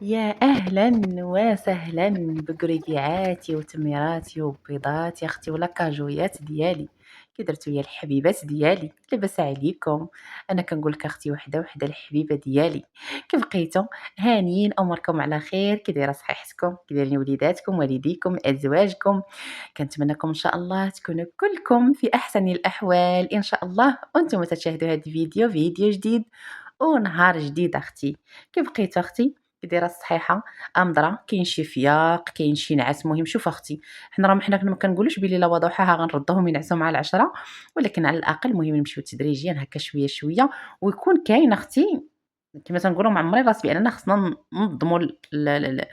يا أهلا وسهلا بقريعاتي وتميراتي وبيضاتي أختي ولا كاجويات ديالي. كي درتو يا الحبيبات ديالي؟ لاباس عليكم؟ أنا كنقولك أختي وحدة وحدة الحبيبة ديالي. كيف بقيتو؟ هانيين أموركم على خير؟ كي دايرة صحيحتكم؟ كي دايرين وليداتكم والديكم أزواجكم؟ كنتمنىكم إن شاء الله تكونوا كلكم في أحسن الأحوال إن شاء الله، وأنتم تشاهدوا هذا فيديو جديد ونهار جديد أختي. كيف بقيتو أختي؟ كي دايرة الصحيحة؟ أمضرة؟ كاين شي فياق؟ كاين شي نعاس؟ المهم شوف أختي، حنا راه حنا ما كنقولوش بلي لا وضحاها غنردوهم ينعسوا مع العشرة، ولكن على الأقل المهم نمشيو تدريجيا هكا شوية شوية، ويكون كاين أختي كما تنقولوا معمري راسي بأننا خصنا ننظموا ال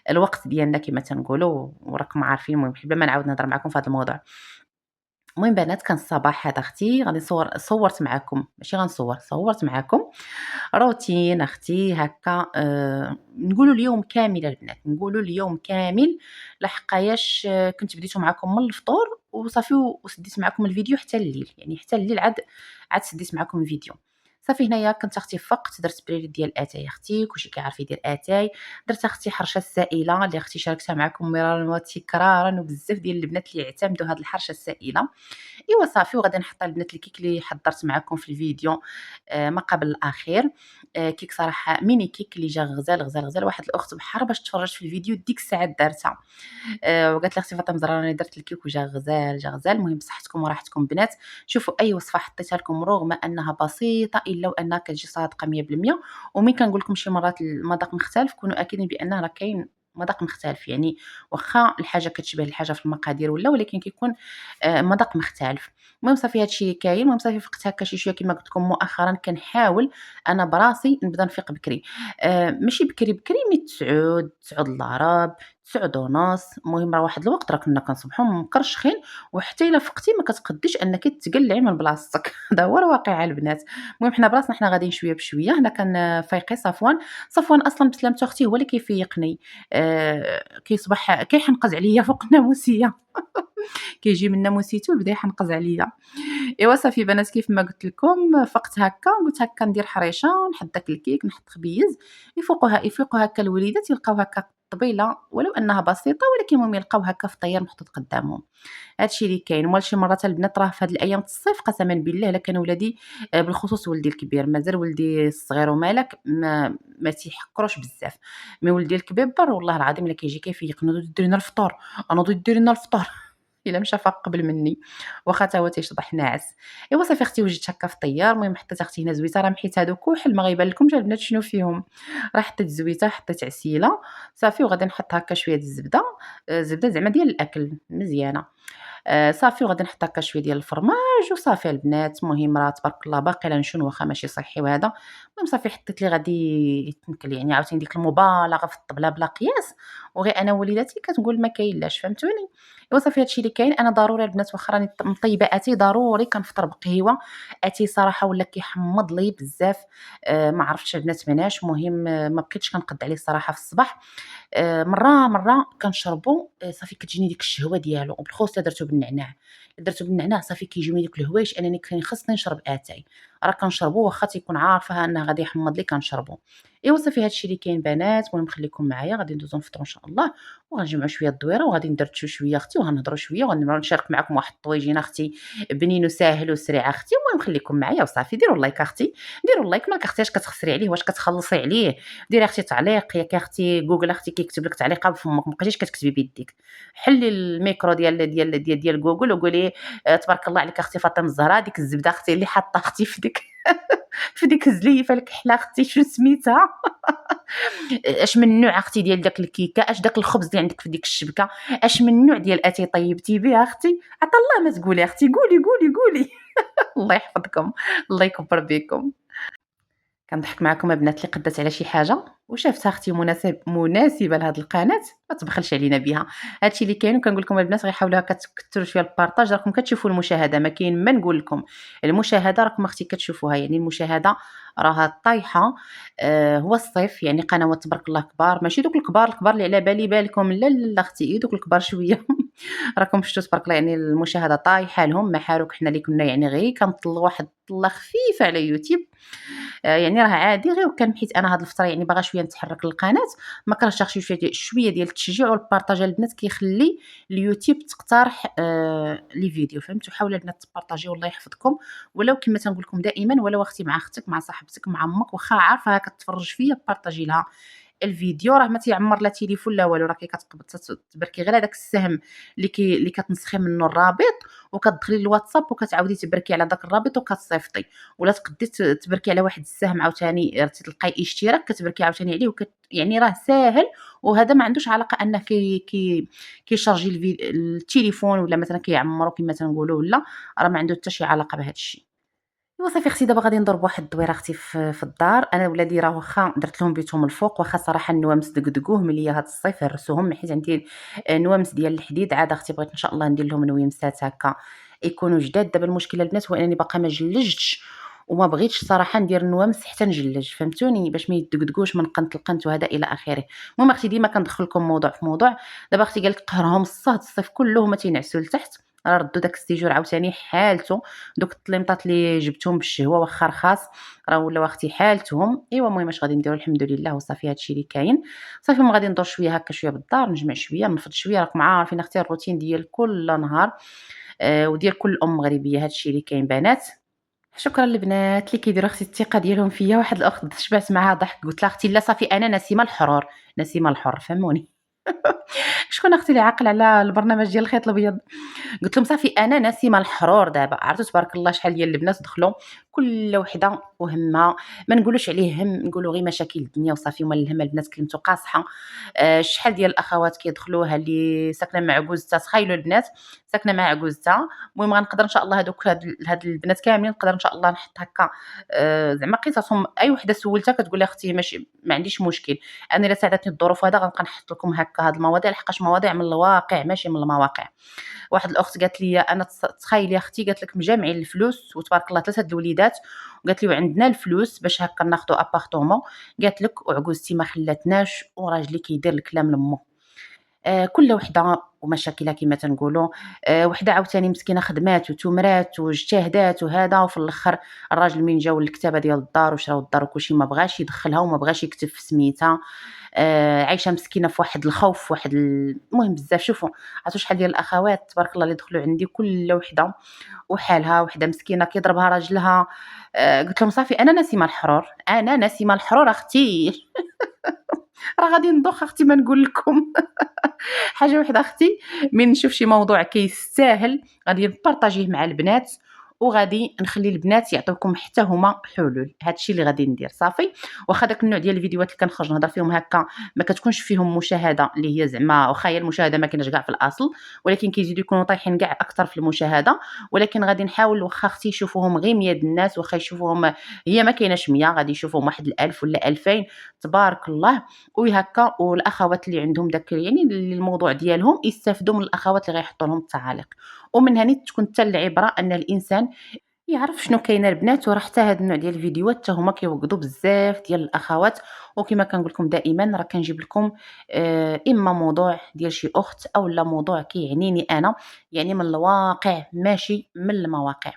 الوقت ديالنا كما تنقولوا، وراكم عارفين المهم بلا ما نعاود نهضر معكم في هذا الموضوع. المهم بنات كان الصباح هذا أختي غادي صورت معاكم ماشي غنصور، صورت معاكم روتين أختي هكا نقولوا اليوم كامل البنات، نقولوا اليوم كامل لحقاياش كنت بديتو معاكم من الفطور وصافي وسديت معاكم الفيديو حتى الليل، يعني حتى الليل عاد سديت معاكم الفيديو. صافي هنايا كنت أختي فقت درت بريري ديال اتاي أختي، كلشي كيعرف يدير اتاي، درت أختي حرشة السائلة اللي أختي شاركتها معاكم مرارا وتكرارا، وبزاف ديال البنات اللي اعتمدوا هاد الحرشة السائلة. إيوا صافي وغادي نحط البنات الكيك اللي حضرت معاكم في الفيديو ما قبل الأخير. كيك صراحة ميني كيك اللي جا غزال غزال غزال، واحد الأخت بحر باش تفرجت في الفيديو ديك الساعة دارتها. وقالت لي أختي فاطمة زهرا راني درت الكيك وجا غزال جا غزال. المهم بصحتكم وراحتكم بنات. شوفوا أي وصفة حطيتها لكم رغم أنها بسيطة إلا وأنها كتجي صادقة 100%. ومين كنقول لكم شي مرات المذاق مختلف كونوا أكيدين بأنه راه كاين مذاق مختلف، يعني واخا الحاجة كتشبه الحاجة في المقادير ولكن كيكون مذاق مختلف. المهم صافي هادشي اللي كاين. المهم صافي فقت هكا شي شويه كما قلت لكم مؤخرا كنحاول أنا براسي نبدا نفيق بكري، ماشي بكري بكري مي 9 9 إلا ربع 9 ونص. المهم راه واحد الوقت راه كنا كنصبحوا مكرشخين، وحتى إلا فقتي ما كتقديش أنك تقلعي من بلاصتك هذا هو الواقع البنات. المهم حنا براسنا حنا غاديين شويه بشويه. هنا كان فايقي صفوان أصلا بسلامته أختي هو اللي كيفيقني، كيصبح كيحنقز عليا فوق الناموسيه كيجي من ناموسيتو ويبدا يحنقز عليا. إيوا صافي بنات كيف ما قلت لكم فقت هكا قلت هكا ندير حريشه نحط داك الكيك نحط خبيز يفيقوا هكا الوليدات يلقاو هكا طبيله ولو انها بسيطه، ولكن المهم يلقاو هكا فطير محطوط قدامهم. هادشي اللي كاين. مال شي مرات البنات راه في هاد الايام الصيف قسما بالله الا كان ولادي بالخصوص ولدي الكبير مازال ولدي الصغير ومالك ما تيحكروش بزاف، مي ولدي الكبير والله العظيم الا كيجي كيفيق نوضي ديري لنا الفطور، نوضي ديري لنا الفطور إلا مشى فاق قبل مني واخا تا هو تيشطح ناعس. ايوا صافي اختي وجدت هكا فطيار. المهم حطيت اختي هنا زويته، راه محيت هادو كحل ما غيبان لكمش البنات شنو فيهم. راه حطيت زويته حطيت عسيله صافي وغادي نحط هكا شويه د الزبده، الزبده زعما ديال الاكل مزيانه. صافي وغادي نحط هكا شويه ديال الفرماج وصافي البنات. المهم راه تبارك الله باقي نشون واخا ماشي صحي وهذا. المهم صافي حطيت لي غادي يتنكل، يعني عاوتاني ديك المبالغه في الطبله بلا قياس، وغير انا وليداتي كتقول ما كاينلاش فهمتوني. ايوا صافي هادشي اللي كاين. انا ضروري البنات واخا راني مطيبه اتاي ضروري كنفطر بقهوه. اتاي صراحه ولا كيحمض لي بزاف، ما عرفتش البنات مناش. المهم ما بقيتش كنقد عليه الصراحه في الصباح. مرة كنشربو صافي كتجيني ديك الشهوة ديالو، وبالخصوص إلا درتو بالنعناع، إلا درتو بالنعناع صافي كيجيوني ديك الهوايش أنني كان خصني نشرب اتاي. راه كنشربو واخا تيكون عارفة أنه غادي يحمض لي كنشربو. إيوا صافي هادشي اللي كاين بنات. المهم خليكم معايا غادي ندوزو نفطرو إن شاء الله، وغنجمعو شوية الدويرة وغادي ندردشو شوية أختي وغنهضرو شوية وغنشارك معاكم واحد الطويجين أختي بنين وساهل وسريع أختي. المهم خليكم معايا وصافي ديروا لايك أختي، ديروا لايك مالك أختي اش كتخسري عليه واش كتخلصي عليه. ديري اختي تعليق ياك اختي جوجل اختي كيكتب لك تعليقه بفمك مابقيتيش كتكتبي بيديك. حلي الميكرو ديال جوجل وقولي تبارك الله عليك اختي فاطمه الزهراء ديك الزبده اختي اللي حاطه اختي في ديك في ديك الزليفه الكحله اختي شنو سميتها اش من نوع اختي ديال داك الكيكه، اش داك الخبز اللي عندك في ديك الشبكه، اش من نوع ديال اتاي طيبتي بها اختي. عطا الله ما تقولي اختي قولي الله يحفظكم الله يكبر بكم. كنضحك معكم البنات اللي قدات على شي حاجه وشافتها اختي مناسبه لهاد القناه ما تبخلش علينا بها. هادشي اللي كاين. وكنقول لكم البنات غيحاولوا هكا تكثروا شويه البارطاج، راكم كتشوفوا المشاهده ما كاين ما نقول لكم. المشاهده راكم اختي كتشوفوها، يعني المشاهده راها طايحه. هو الصيف يعني قنوات تبارك الله كبار، ماشي دوك الكبار اللي على بالكم، لا لا اختي دوك الكبار شويه راكم شفتوا تبارك الله يعني المشاهدة طايحة لهم، ما حالوك حنا اللي كنا يعني غير كنطلّوا واحد الطلة خفيفة على يوتيوب. يعني راه عادي غير وكان حيت أنا هاد الفترة يعني باغا شوية نتحرّك للقناة، ما كنرجعش شوية ديال التشجيع والبارطاج البنات كيخلّي اليوتيوب تقترح لي فيديو فهمتوا، حاولوا البنات تبارطاجيو الله يحفظكم، ولو كما تنقول لكم دائمًا ولو أختي مع أختك، مع صاحبتك، مع أمك، واخا عارفاها كتفرج فيا بارطاجي لها الفيديو، راه ما تيعمّر لا تيليفون لا والو، راكِ تبركي غير هذاك السهم اللي كتنسخي منه الرابط وكتدخلي للواتساب وكتعاودي تبركي على داك الرابط وكتصيفطي. ولا تقدّي تبركي على واحد السهم عاوتاني تلقاي اشتراك كتبركي عاوتاني عليه يعني راه ساهل، وهذا ما عندوش علاقة أنه كيشارجي التليفون ولا مثلًا كيعمّرو كما تنقولوا ولا، راه ما عنده حتى شي علاقة بهذا الشيء. إيوا صافي أختي دابا غادي نضرب واحد الدويرة أختي في الدار، أنا ولادي راه واخا درت لهم بيتهم الفوق، واخا صراحة النوامس دقدقوهم ليا هاد الصيف هرسوهم حيت عندي نوامس ديال الحديد، عاد أختي بغيت إن شاء الله ندير لهم نويمسات هكا يكونوا جداد. دابا المشكلة البنات هو أنني باقا ما جلّجتش وما بغيتش صراحة ندير النوامس حتى نجلّج، فهمتوني؟ باش ما يدقدقوش من قنت لقنت وهذا إلى آخره. المهم أختي ديما كندخل لكم موضوع في موضوع، دابا أختي قال لك قهرهم الصهد الصيف كله هما تينعسوا لتحت، راه ردّوا داك السيجور عاوتاني حالته، دوك الطليمطات اللي جبتهم بالشهوة واخا رخاص راه ولاو اختي حالتهم. ايوا المهم اش غادي نديرو الحمد لله وصافي هادشي اللي كاين. صافي المهم غادي ندور شويه هكا شويه بالدار، نجمع شويه نفض شويه، راكم عارفين اختي الروتين ديال كل نهار وديال كل ام مغربيه هادشي اللي كاين بنات. شكرا البنات اللي كيديروا اختي الثقه ديالهم فيا. واحد الاخت شبعت معاها ضحك قلت لها اختي لا صافي انا نسيمه الحرور، نسيمه الحر فهموني. شكون اختي اللي عاقل على البرنامج ديال الخيط الابيض؟ قلت لهم صافي أنا ناسمة الحرور دابا، عرفتوا تبارك الله شحال ديال البنات دخلوا كل وحدة وهمها، ما نقولوش عليه هم نقولوا غير مشاكل الدنيا وصافي هما الهم البنات كلمتو قاصحة. شحال ديال الأخوات كيدخلوها اللي ساكنة مع عجوزتها، تخيلوا البنات ساكنة مع عجوزتها. المهم غنقدر إن شاء الله هاد البنات كاملين نقدر إن شاء الله نحط هكا زعما قصصهم، أي وحدة سولتها كتقول لي أختي ماشي ما عنديش مشكل، أنا إلا ساعدتني الظروف هذا غنبقى نحط لكم هكا هاد المواضيع لحقاش مواضيع من الواقع ماشي من المواقع. واحد الأخت قالت لي أنا تخيلي أختي قالت لك مجامعين الفلوس وتبارك الله 3 د الوليدات، وقالت لي وعندنا الفلوس باش هكا ناخدو أبارتومون، قالت لك وعجوزتي ما خلاتناش وراجلي كيدير الكلام لمو. كل وحدة ومشاكلها كما تنقولوا. وحدة عاوتاني مسكينة خدمات وتمرات واجتهدات وهذا، وفي الآخر الراجل من جاو للكتابة ديال الدار وشراو الدار وكلشي ما بغاش يدخلها وما بغاش يكتب في سميتها. عايشة مسكينة في واحد الخوف واحد المهم بزاف. شوفوا عرفتوا شحال ديال الأخوات تبارك الله اللي دخلوا عندي كل وحدة وحالها، وحدة مسكينة كيضربها راجلها. قلت لهم صافي أنا نسيمة الحرور، أنا نسيمة الحرور أختي. راه غادي ندوخ أختي ما نقول لكم. حاجة وحدة أختي من نشوف شي موضوع كيستاهل غادي نبارطاجيه مع البنات، وغادي نخلي البنات يعطيوكم حتى هما حلول. هذا الشيء اللي غادي ندير صافي. واخا داك النوع ديال الفيديوهات اللي كنخرج نهضر فيهم هكا ما كتكونش فيهم مشاهده اللي هي زعما، واخا هي المشاهده ما كايناش كاع في الاصل، ولكن كيزيدوا يكونوا طايحين كاع اكثر في المشاهده. ولكن غادي نحاول واخا اختي يشوفوهم غير 100 د الناس، واخا يشوفوهم هي ما كايناش 100 غادي يشوفوهم واحد 1000 ولا 2000 تبارك الله. وهكا والاخوات اللي عندهم داك يعني الموضوع ديالهم يستافدوا من الاخوات اللي غيحطوا لهم التعاليق. ومن هنا تكون حتى العبره ان الانسان يعرف شنو كاين البنات. وراه حتى هاد النوع ديال الفيديوهات حتى هما كيوقدوا بزاف ديال الاخوات. وكما كنقول لكم دائما راه كنجيب لكم اما موضوع ديال شي اخت او لا موضوع كيعنيني انا، يعني من الواقع ماشي من المواقع.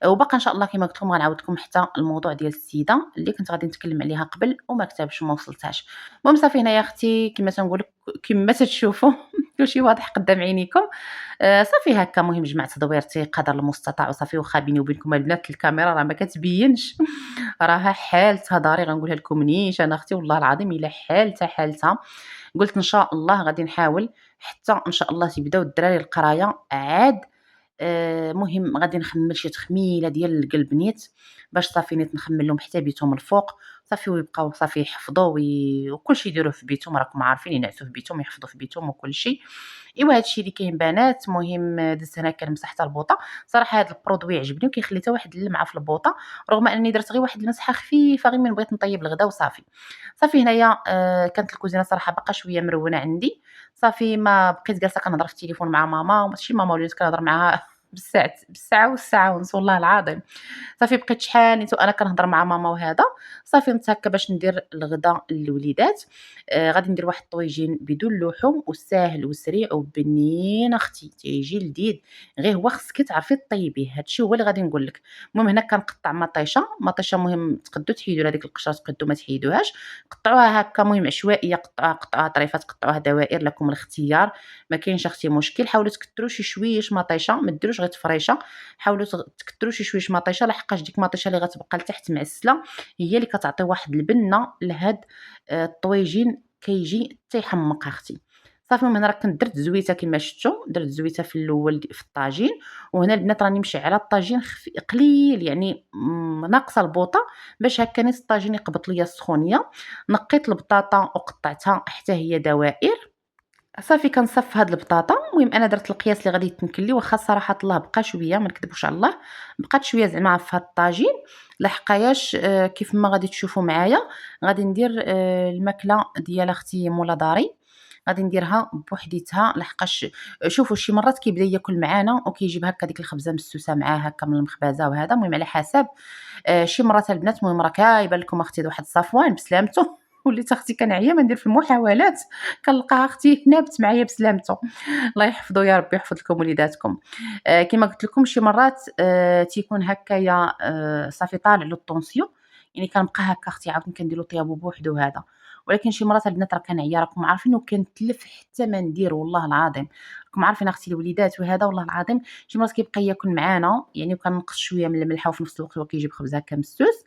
وباقا ان شاء الله كما قلت لكم غنعاود لكم حتى الموضوع ديال السيده اللي كنت غادي نتكلم عليها قبل وما كتبش وما وصلتهاش. المهم صافي هنايا اختي كما تنقول لك كما تتشوفوا كلشي واضح قدام عينيكم. صافي هكا المهم جمعت دويرتي قدر المستطاع وصافي. واخا بيني وبينكم البنات الكاميرا راه ما كتبينش راها حالتها داري غنقولها لكم نيش انا اختي والله العظيم الا حالتها. قلت ان شاء الله غادي نحاول حتى ان شاء الله تيبداو الدراري القرايه عاد. مهم غادي نخمّل شي تخميلة ديال القلب نيت باش صافي نيت نخمّل لهم حتى بيتهم الفوق، صافي ويبقاو صافي يحفظوا وكلشي يديروه في بيتهم راكم عارفين ينعسوا في بيتهم يحفظوا في بيتهم وكلشي. إيوا هاد الشي اللي كاين بنات. المهم دزت هنا كنمسح حتى البوطة، صراحة هاد البرودوي عجبني وكيخلي حتى واحد اللمعة في البوطة، رغم أنني درت غير واحد المسحة خفيفة غير من بغيت نطيب الغدا وصافي. صافي هنايا كانت الكوزينة صراحة باقا شوية مرونة عندي، صافي ما بقيت جالسة كنهضر في التليفون مع ماما، ماشي ماما وليت كنهضر معاها بالساعة والساعة ونص والله العظيم. صافي بقيت شحال نيت وأنا كنهضر مع ماما وهذا، صافي نمت هكا باش ندير الغدا للوليدات، غادي ندير واحد الطويجين بدون لحوم وساهل وسريع وبنين أختي، تيجي لذيذ، غير هو خصك تعرفي طيبيه، هاد الشي هو اللي غادي نقول لك. المهم هنا كنقطّع مطيشة، مطيشة المهم تقدّو تحيدوا هاديك القشرة تقدّو ما تحيدوهاش، قطعوها هكا المهم عشوائية، قطعوها طريفات، قطعوها دوائر، لكم الاختيار، ما كاينش أختي مشكل، حاولوا تكتروا شي شويش مطيشة، ما ديروش غير تفريشة، حاولوا تكتروا شي شويش مطيشه لحقاش ديك المطيشه اللي غتبقى لتحت معسله هي اللي كتعطي واحد البنه لهاد الطويجين كيجي تيحمق اختي. صافي من راه كنت درت زويته كما شفتوا، درت زويته في الاول في الطاجين، وهنا البنات راني مشعله الطاجين قليل يعني ناقصه البوطه باش هكا نص الطاجين يقبط ليا السخونيه. نقيت البطاطا وقطعتها حتى هي دوائر، صافي كنصف هاد البطاطا، المهم أنا درت القياس اللي غادي يتنكل لي، واخا الصراحة الله بقى شوية ما نكذبوش على الله، بقات شوية زعما في هاد الطاجين، لحقاياش كيف ما غادي تشوفوا معايا غادي ندير الماكلة ديال أختي مولا داري، غادي نديرها بوحديتها لحقاش شوفوا شي مرات كيبدا ياكل معانا وكيجيب هكا ديك الخبزة مسوسة معاه هكا من المخبزة وهذا، المهم على حسب. شي مرات البنات المهم راه كايبان لكم أختي واحد الصفوان بسلامته وليت أختي كنعيا ما ندير في المحاولات، كنلقاها أختي نابت معايا بسلامته. الله يحفظه يا ربي يحفظ لكم وليداتكم. كيما قلت لكم شي مرات تيكون هكايا صافي طالع له الطونسيون، يعني كنبقى هكا أختي عاوتاني كندير له طيابو بوحدو وهذا، ولكن شي مرات البنات راه كنعيا راكم عارفين وكنتلف حتى ما ندير والله العظيم، راكم عارفين أختي الوليدات وهذا والله العظيم شي مرات كيبقى ياكل معانا يعني وكنقص شوية من الملحة وفي نفس الوقت هو كيجيب خبز هكا مسوس،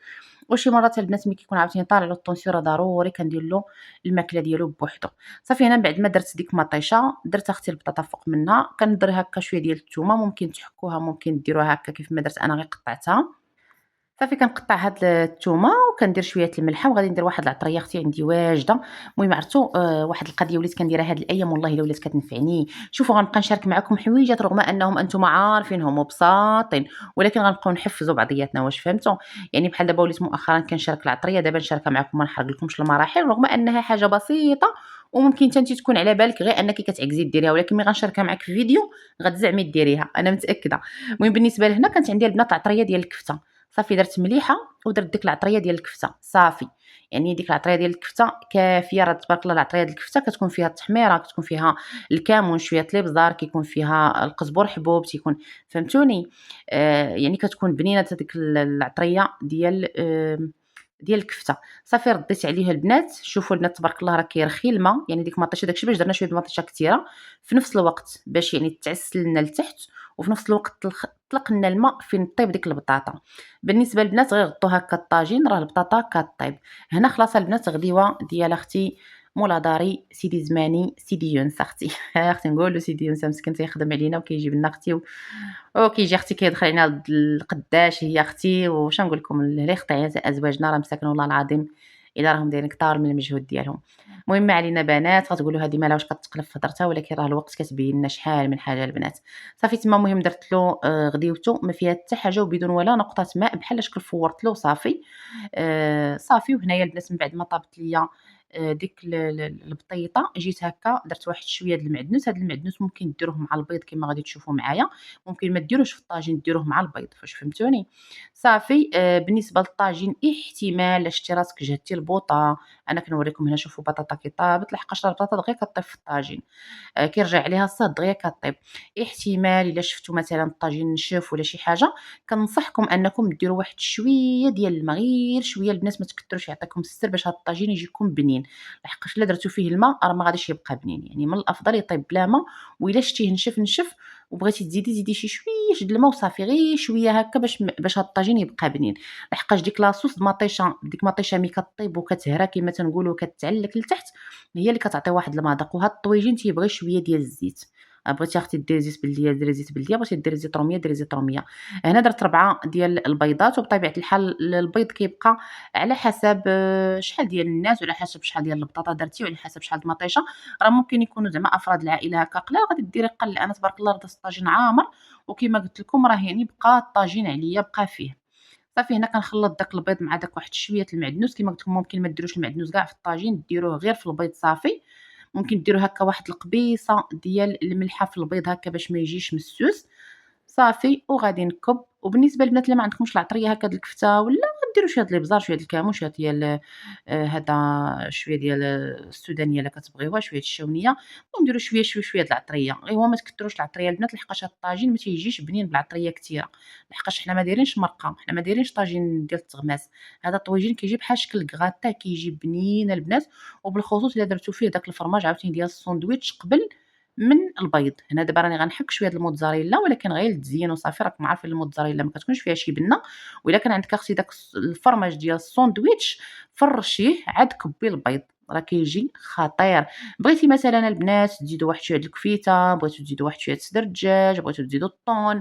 وشي مرات البنات ملي كيكون عاوتاني طالع له الطونسيون راه ضروري كندير له الماكلة ديالو بوحدو. صافي هنا من بعد ما درت ديك المطيشه درت اختي البطاطا فوق منها، كندير هكا شويه ديال الثومه ممكن تحكوها ممكن ديروها هكا كيف ما درت انا غير قطعتها. صافي كنقطع هاد الثومه وكندير شويه الملحه وغادي ندير واحد العطريه اختي عندي واجده. المهم عرفتوا واحد القضيه وليت كنديرها هاد الايام والله الا ولات كتنفعني. شوفوا غنبقى نشارك معكم حويجات رغم انهم انتم عارفينهم وبساطين، ولكن غنبقاو نحفزوا بعضياتنا واش فهمتوا. يعني بحال دابا وليت مؤخرا كنشارك العطريه دابا نشاركها معكم ما نحرقلكمش المراحل رغم انها حاجه بسيطه وممكن حتى انت تكون على بالك غير انك كتعكزي ديريها، ولكن ملي غنشاركها معك في فيديو غتزعمي ديريها انا متاكده. المهم بالنسبه لهنا كانت عندي البنات العطريه ديال الكفته، صافي درت مليحه ودرت ديك العطريه ديال الكفته صافي، يعني ديك العطريه ديال الكفته كافيه. راه تبارك الله العطريه ديال الكفته كتكون فيها التحميره، كتكون فيها الكمون شويه الابزار، كيكون فيها القزبر حبوب، تيكون فهمتوني. يعني كتكون بنينه هذيك العطريه ديال الكفته. صافي رديت عليها البنات، شوفوا البنات تبارك الله راه كيرخي الماء، يعني ديك المطيشه داكشي باش درنا شويه المطيشه كثيره في نفس الوقت باش يعني تعسل لنا لتحت، وفي نفس الوقت طلق لنا الماء فين طيب ديك البطاطا. بالنسبه للبنات غير غطوا هكا الطاجين راه البطاطا كطيب. هنا خلاص البنات غديوه ديال اختي مولا داري سيدي زماني سيدي يونس اختي اختي نقولوا سيدي يونس مسكين تيخدم علينا وكيجيب لنا اختي وكيجي اختي كيدخل علينا القداش هي اختي واش نقول لكم اللي يقطع ازواجنا راه مساكن والله العظيم الا راهم دايرين كثار من المجهود ديالهم. المهم ما علينا بنات غتقولوا هذه مالها واش كتقلب في هضرتها، ولكن راه الوقت كتبين لنا شحال من حاجه البنات. صافي تما المهم درت له غديوته ما فيها حتى حاجه وبدون ولا نقطه ماء بحال شكل فورت له صافي. صافي وهنايا البنات من بعد ما طابت ليا ديك البطيطه جيت هكا درت واحد شويه د المعدنوس، هاد المعدنوس ممكن ديروه مع البيض كما غادي تشوفوا معايا، ممكن ما ديروش في الطاجين ديروه مع البيض فاش فهمتوني. صافي بالنسبه للطاجين احتمال شتي راسك جهدتي البوطه، انا كنوريكم هنا شوفوا بطاطا كي طابت لحقاش البطاطا دغيا كطيب في الطاجين، كيرجع عليها الصهد دغيا كطيب. احتمال الا شفتوا مثلا الطاجين نشف ولا شي حاجه كنصحكم انكم ديروا واحد شويه ديال الماء غير شويه البنات ما تكثروش يعطيكم السر باش هاد الطاجين يجيكم بنين، لحقاش الا درتو فيه الماء راه ما غاديش يبقى بنين، يعني من الافضل يطيب بلا ماء. والا شتيه نشف نشف وبغيتي تزيدي زيدي شي شويه د الماء وصافي غير شويه هكا باش هاد الطاجين يبقى بنين، لحقاش ديك لاصوص مطيشه ديك مطيشه ملي كطيب وكتهرى كما تنقولوا وكتعلك لتحت هي اللي كتعطي واحد المذاق. وهاد الطويجين تيبغي شويه ديال الزيت، بغيتي اختي ديري زيت بلديه ديري زيت بلديه، بغيتي ديري زيت روميه ديري زيت روميه. هنا درت 4 ديال البيضات، وبطبيعه الحال البيض كيبقى على حسب شحال ديال الناس وعلى حسب شحال ديال البطاطا درتي وعلى حسب شحال د المطيشه، راه ممكن يكونوا زعما افراد العائله هكا قلال غادي ديري قل. انا تبارك الله درت الطاجين عامر وكما قلت لكم راه يعني بقى الطاجين عليا بقى فيه. صافي هنا كنخلط داك البيض مع داك واحد شويه المعدنوس، كما قلت لكم ممكن ما ديروش المعدنوس كاع في الطاجين ديروه غير في البيض صافي، ممكن ديروا هكا واحد القبيصه ديال الملحه في البيض هكا باش ما يجيش مسوس. صافي وغادي نكب. وبالنسبة للبنات اللي ما عندكمش العطرية هكا د الكفتة ولا غديروا شوية د الإبزار، شوية د الكمون، شوية ديال هذا شوية ديال السودانية إلا كتبغيوها، شوية الشاونية، وديروا شوية د العطرية. أيوا ما تكتروش العطرية البنات لحقاش هاد الطاجين ما تيجيش بنين بالعطرية كتيرة، لحقاش حنا ما دايرينش مرقة، حنا ما دايرينش طاجين ديال التغماس، هذا الطويجين كيجي بحال شكل كغاتا، كيجي بنين البنات. وبالخصوص إلا درتو فيه داك الفرماج عاوتاني ديال الساندويتش قبل من البيض. هنا دابا راني غنحك شويه د الموتزاريلا، ولكن غير للتزيين وصافي. راكم عارفين الموتزاريلا ما كتكونش فيها شي بنه، وإلا كان عندك اختي داك الفرماج ديال الساندويتش فرشيه عاد كبي البيض، راه كيجي خطير. بغيتي مثلا البنات تزيدوا واحد شويه د الكفيته، بغيتو تزيدوا واحد شويه صدر الدجاج، بغيتو تزيدوا الطون،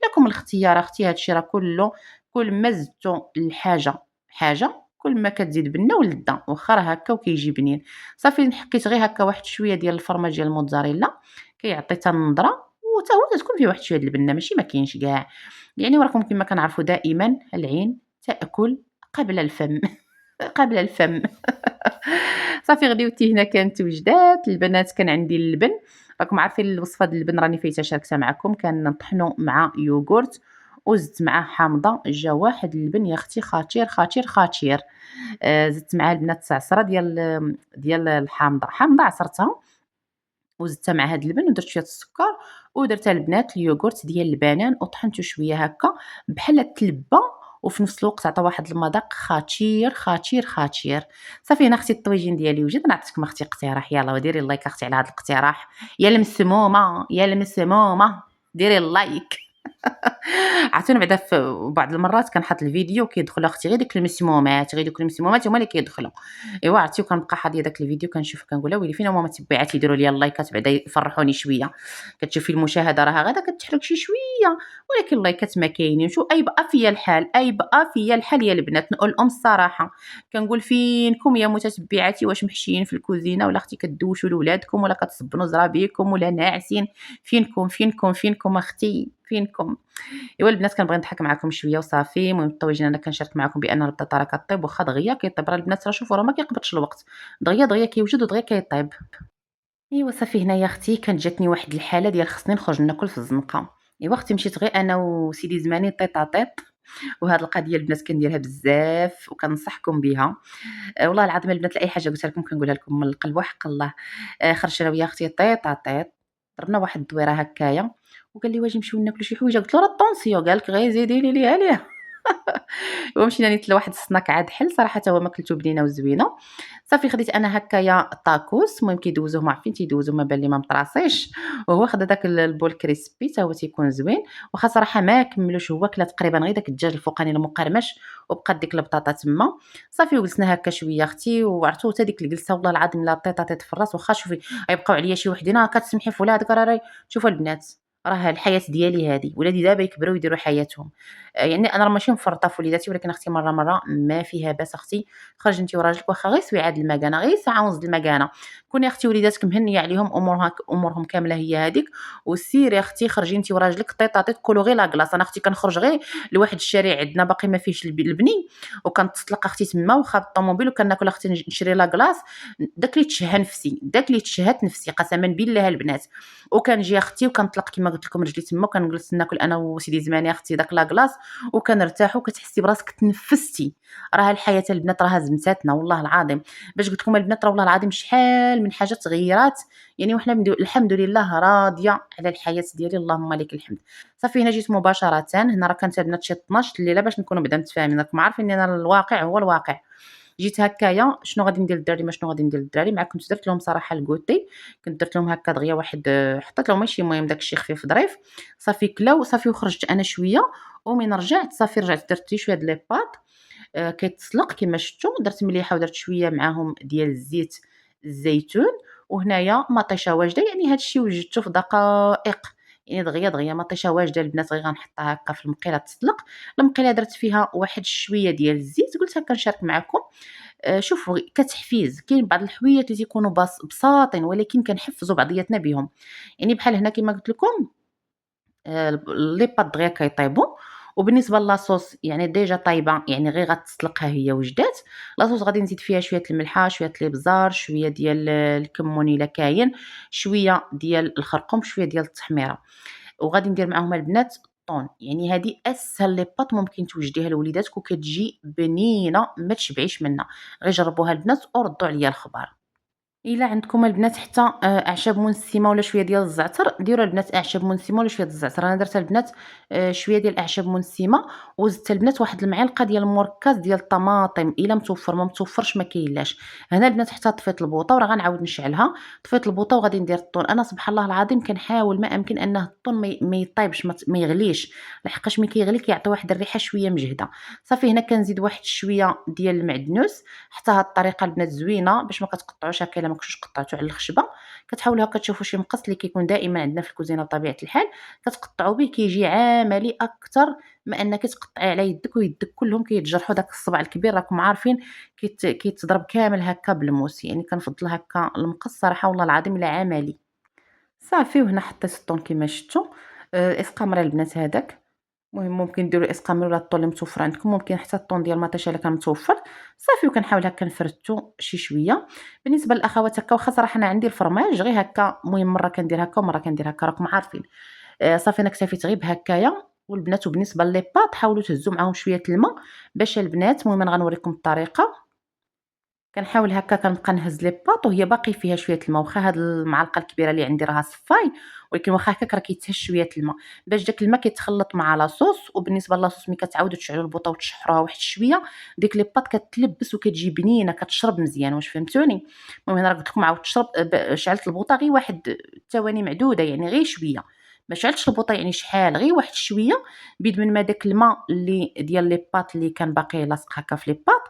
لكم الاختيار اختي. هادشي راه كله كل ما زدتو الحاجه حاجه كل ما كتزيد بنه ولذه، واخا راه هكا وكيجي بنين. صافي حكيت غير هكا واحد شويه ديال الفرماج ديال الموتزاريلا، كيعطي حتى النضره، وتا هو تتكون فيه واحد شويه د البنه، ماشي ما كاينش كاع. يعني وراكم كما كنعرفوا دائما العين تاكل قبل الفم. قبل الفم. صافي غديوتي هنا كانت وجدات البنات. كان عندي اللبن، راكم عارفين الوصفه ديال اللبن راني فايته شاركتها معكم، كنطحنوا مع يوغورت وزدت معاه حامضه، جا واحد اللبن يا اختي خطير خطير خطير. زدت معاه البنات صعصره ديال الحامضه، حامضه عصرتها وزدتها مع هاد اللبن ودرت شويه السكر، ودرت البنات اليوغورت ديال البنان وطحنته شويه هكا بحال تلبى، وفي نفس الوقت عطى واحد المذاق خطير خطير خطير. صافي هنا اختي الطويجين ديالي وجد، نعطيكم اختي اقتراح، يلاه وديري اللايك اختي على هذا الاقتراح، يا المسمومه يا المسمومه ديري اللايك. عرفتوني بعدا في بعض المرات كنحط الفيديو كيدخل اختي غير ديك المسمومات، غير دوك المسمومات هما اللي كيدخلوا. ايوا عرفتي، وكنبقى حاضيه داك الفيديو كنشوف كنقول ويلي فين هما متبعات يديروا لي اللايكات بعدا يفرحوني شويه. كتشوفي المشاهده راها غدا كتحرك شي شويه، ولكن اللايكات ما كاينينش. واي بقى فيا الحال، اي بقى فيا الحال يا البنات، نقول لهم الصراحه. كنقول فينكم يا متتبعاتي، واش محشيين في الكوزينه ولا اختي كدوشوا لولادكم ولا كتصبنوا زرابيكم ولا ناعسين؟ فينكم فينكم فينكم اختي فينكم؟ ايوا البنات كنبغي نضحك معكم شويه وصافي. المهم الطويجين انا كنشارك معكم بان البطاطا راه كطيب، واخا دغيا كيطيب. راه البنات راه شوفوا راه ما كيقبطش الوقت، دغيا دغيا كيوجد ودغيا كيطيب. ايوا صافي هنايا اختي كانت جاتني واحد الحاله ديال خصني نخرج ناكل في الزنقه. ايوا اختي مشيت غير انا وسيدي زماني طيط طيط. وهاد القضيه البنات كنديرها بزاف وكنصحكم بها. والله العظيم البنات اي حاجه قلتها لكم كنقولها لكم من القلب وحق الله. خرجت انا ويا اختي طيط طيط، ضربنا واحد الدويره هكايا، وقال لي واجي نمشيو ناكلوا شي حويجه. قلت له راه الطونسيون. قال لك غير زيدي لي عليه. ومشينا نيت لواحد السناك عاد حل صراحه هو ماكلته بنينه وزوينه. صافي خديت انا هكايا طاكوس، المهم كيدوزوه ما عارفين تيدوزوه، ما بان لي ما مطراصيش، وهو خدا داك البول كريسبي حتى هو تيكون زوين. واخا صراحه ما كملوش، هو كلا تقريبا غير داك الدجاج الفوقاني المقرمش، وبقات ديك البطاطا تما. صافي وجلسنا هكا شويه اختي، وعرفتوا حتى ديك الجلسه والله العظيم لا طيطه طيط في الراس. واخا شوفي غيبقاو عليا شي وحدين كتسمحي في ولادك، راه شوفوا البنات راه الحياه ديالي هذه، ولادي دابا يكبروا ويديروا حياتهم. يعني أنا راه ماشي مفرطة في وليداتي، ولكن أختي مرة ما فيها باس أختي. خرجي أنتِ وراجلك واخا غير سويعة د المكانة، غير ساعة ونص د المكانة، كوني أختي وليداتك مهنية عليهم أمورهم كاملة هي هذيك. وسيري أختي خرجي أنتِ وراجلك طيط كلوا غير لاكلاص. أنا أختي كنخرج غير لواحد الشارع عندنا باقي ما فيهش البني، وكنتسلق أختي تما واخا بالطوموبيل، وكناكل أختي نشري لاكلاص. داك اللي تشهى نفسي، داك اللي تشهات نفسي قسما بالله البنات. وكنجي أختي وكنطلق كما قلت لكم رجلي تما، وكنجلس ناكل أنا وسيدي زماني أختي داك لاكلاص، وكنرتاحوا وكتحسي براسك تنفستي. راه الحياه البنات راها زمتاتنا والله العظيم. باش قلت لكم البنات راه والله العظيم شحال من حاجه تغيرات، يعني وحنا الحمد لله راضيه على الحياه ديالي، اللهم لك الحمد. صافي هنا جيت مباشره، هنا راه كانت البنات شي 12 الليله باش نكونوا بعدا متفاهمين، راكم عارفين ان الواقع هو الواقع. جيت هكايا شنو غادي ندير للدراري، ما شنو غادي ندير للدراري مع كنت درت لهم صراحه الكوتي. كنت درت لهم هكا دغيا واحد، حطيت لهم ماشي المهم داكشي خفيف ظريف. صافي كلاو صافي وخرجت انا شويه. ومن رجعت صافي رجعت درت لي شويه د لي باط، كيتسلق كما شفتوا، درت مليحه ودرت شويه معاهم ديال الزيت الزيتون. وهنايا مطيشه واجده، يعني هذا الشيء وجدته في دقائق، يعني دغيا مطيشه واجده البنات غير غنحطها هكا في المقيله تسلق. المقيله درت فيها واحد شويه ديال الزيت، قلت هكا نشارك معكم. شوفوا كتحفيز، كاين بعض الحويجات اللي تيكونوا بساطين ولكن كنحفزوا بعضياتنا بهم. يعني بحال هنا كما قلت لكم لي باد دغيا كيطيبوا. وبالنسبه لاصوص يعني ديجا طايبه، يعني غير غتسلقها هي وجدات. لاصوص غادي نزيد فيها شويه الملحه، شويه الابزار، شويه ديال الكمون الا كاين، شويه ديال الخرقوم، شويه ديال التحميره. وغادي ندير معاهم البنات الطون، يعني هذه أسهل لي بات ممكن توجديها لوليداتك وكتجي بنينة ما تشبعيش منها، غير جربوها البنات وردوا عليا الخبار. إلا عندكم البنات حتى أعشاب منسمة ولا شوية ديال الزعتر، ديروا البنات أعشاب منسمة ولا شوية د الزعتر، أنا درتها البنات شوية ديال الأعشاب منسمة، وزدت البنات واحد المعلقة ديال المركز ديال الطماطم إلا متوفر، ما متوفرش ما كاينلاش. هنا البنات حتى طفيت البوطة وراه غنعاود نشعلها، طفيت البوطة وغادي ندير الطون، أنا سبحان الله العظيم كنحاول ما أمكن أنه الطون ما يطيبش ما يغليش، لحقاش ملي كيغلي كيعطي واحد الريحة شوية مجهدة. صافي هنا كنزيد واحد شوية ديال المعدنوس، حتى هاد الطريقة البنات زوينة باش ما كتقطعوش هكا إلا ما كنتوش قطعتو على الخشبة، كتحاولوا هكا تشوفوا شي مقص اللي كيكون دائمًا عندنا في الكوزينة بطبيعة الحال، كتقطعوا به كيجي عملي أكتر ما أنك تقطعي على يدك ويدك كلهم كيتجرحوا، داك الصبع الكبير راكم عارفين كيتضرب كامل هكا بالموس، يعني كنفضل هكا المقص صراحة والله العظيم إلا عملي. صافي وهنا حطيت الطون كيما شفتوا، إسقامرة البنات هذاك. المهم ممكن ديروا إسقامي ولا الطون اللي متوفر عندكم، ممكن حتى الطون ديال المطيشه إلا كان متوفر. صافي وكنحاول هكا نفرتو شي شويه. بالنسبه للأخوات هكا واخا صراحه أنا عندي الفرماج غير هكا، المهم مرة كندير هكا ومرة كندير هكا راكم عارفين. صافي أنا اكتفيت غير بهكايا. والبنات وبالنسبة لي بات حاولوا تهزوا معاهم شوية الماء باش البنات، المهم أنا غنوريكم الطريقة. كنحاول هكا كنبقى نهز لي بواط وهي باقي فيها شوية الما، واخا هاد المعلقة الكبيرة اللي عندي راها صفاي، ولكن واخا هكاك راه كيتهز شوية الما باش داك الما كيتخلط مع لاصوص. وبالنسبة للاصوص ملي كتعاودوا تشعلوا البوطة وتشحروها واحد شوية، ديك لي بواط كتلبس وكتجي بنينة كتشرب مزيان، واش فهمتوني؟ المهم هنا راه قلت لكم عاودت تشرب شعلت البوطة غير واحد الثواني معدودة، يعني غير شوية، ما شعلتش البوطة يعني شحال، غير واحد شوية. بيد من ما داك الماء اللي ديال لي بواط اللي كان باقي لاصق هكا في لي بواط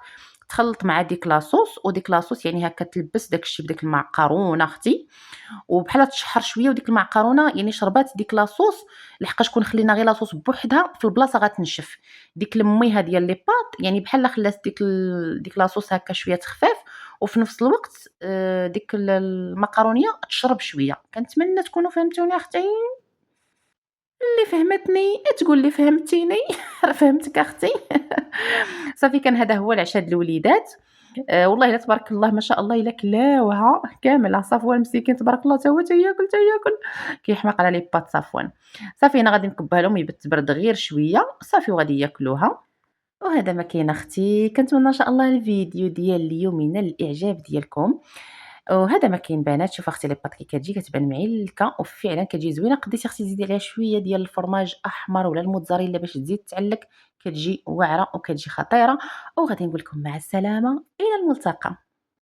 تخلط مع ديك لاصوص، وديك لاصوص يعني هكا تلبس داك الشيء بديك المعقرونه اختي، وبحال تشحر شويه وديك المعقرونه يعني شربات ديك لاصوص. لحقاش كون خلينا غير لاصوص بوحدها في البلاصه غتنشف. ديك الميها ديال لي باط يعني بحال خلات ديك لاصوص هكا شويه تخفاف، وفي نفس الوقت ديك المقرونيه تشرب شويه. كنتمنى تكونوا فهمتوني اختي. اللي فهمتني تقول لي فهمتيني. راه فهمتك اختي. صافي كان هذا هو العشاء ديال الوليدات. والله إلا تبارك الله ما شاء الله إلا كلاوها كامل، صفوان مسكين تبارك الله تا هو تياكل، تياكل، كيحماق على لي بات صفوان. صافي أنا غادي نكبّها لهم تبرد غير شوية، صافي وغادي ياكلوها. وهذا ما كاين أختي، كنتمنى إن شاء الله الفيديو ديال اليوم ينال الإعجاب ديالكم. وهذا ما كاين بنات، شوف أختي لي بات كي كتجي كتبان معلكة وفعلًا كتجي زوينة، قديتي أختي تزيدي عليها شوية ديال الفرماج أحمر ولا الموتزاريلا باش تزيد تعلّك، كتجي واعرة وكتجي خطيرة. وغادي نقول لكم مع السلامة، إلى الملتقى.